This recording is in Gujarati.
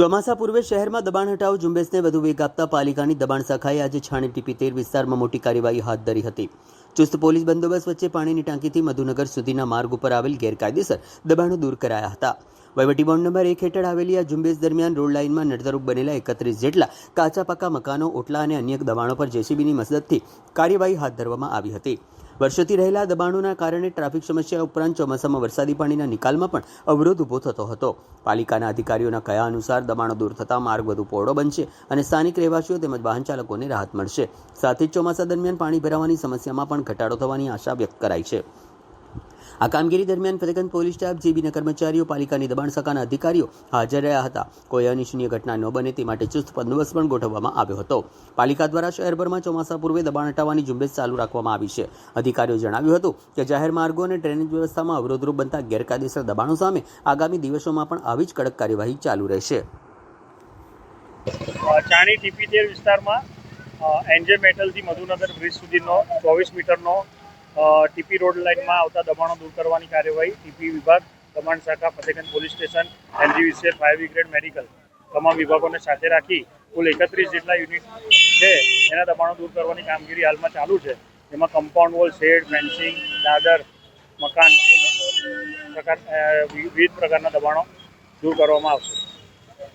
ચોમાસા પૂર્વે શહેરમાં દબાણ હટાવ ઝુંબેશને વધુ વેગ આપતા પાલિકાની દબાણ શાખાએ આજે છાણી ટીપી 13 વિસ્તારમાં મોટી કાર્યવાહી હાથ ધરી હતી। ચુસ્ત પોલીસ બંદોબસ્ત વચ્ચે પાણીની ટાંકીથી મધુનગર સુધીના માર્ગ ઉપર આવેલ ગેરકાયદેસર દબાણો દૂર કરાયા હતા। વહીવટી બોન્ડ નંબર 1 હેઠળ આવેલી આ ઝુંબેશ દરમિયાન રોડ લાઇનમાં નડતરૂપ બનેલા 31 જેટલા કાચા પાકા મકાનો, ઓટલા અને અન્ય દબાણો પર જેસીબીની મદદથી કાર્યવાહી હાથ ધરવામાં આવી હતી। વર્ષોથી રહેલા દબાણોના કારણે ટ્રાફિક સમસ્યા ઉપરાંત ચોમાસામાં વરસાદી પાણીના નિકાલમાં પણ અવરોધ ઊભો થતો હતો। પાલિકાના અધિકારીઓના કયા અનુસાર દબાણો દૂર થતાં માર્ગ વધુ પહોળો બનશે અને સ્થાનિક રહેવાસીઓ તેમજ વાહન ચાલકોને રાહત મળશે। સાથે જ ચોમાસા દરમિયાન પાણી ભરાવાની સમસ્યામાં પણ ઘટાડો થવાની આશા વ્યક્ત કરાઈ છે। આ કામગીરી દરમિયાન ફતેગંજ પોલીસ સ્ટાફ, જીબીના કર્મચારીઓ, પાલિકાની દબાણ શાખાના અધિકારીઓ હાજર રહ્યા હતા। કોઈ અનિચ્છનીય ઘટના ન બને તે માટે ચુસ્ત બંદોબસ્ત પણ ગોઠવવામાં આવ્યો હતો। પાલિકા દ્વારા શહેરભરમાં ચોમાસા પૂર્વે દબાણ હટાવવાની ઝુંબેશ ચાલુ રાખવામાં આવી છે। અધિકારીઓ જણાવ્યું હતું કે જાહેર માર્ગો અને ડ્રેનેજ વ્યવસ્થામાં અવરોધરૂપ બનતા ગેરકાયદેસર દબાણો સામે આગામી દિવસોમાં પણ આવી જ કડક કાર્યવાહી ચાલુ રહેશે। ચાણી ટીપી 13 વિસ્તારમાં એનજે મેટલથી મધુનગર બ્રિજ સુધીનો 24 મીટરનો ટીપી રોડ લાઇનમાં આવતા દબાણો દૂર કરવાની કાર્યવાહી ટીપી વિભાગ, દબાણ શાખા, Fatehganj police station, NGVCL, fire brigade, medical તમામ વિભાગોને સાથે રાખી કુલ 31 જેટલા યુનિટ છે એના દબાણો દૂર કરવાની કામગીરી હાલમાં ચાલુ છે। જેમાં કમ્પાઉન્ડ વોલ, શેડ, ફેન્સિંગ, દાદર, મકાન વિવિધ પ્રકારના દબાણો દૂર કરવામાં આવશે।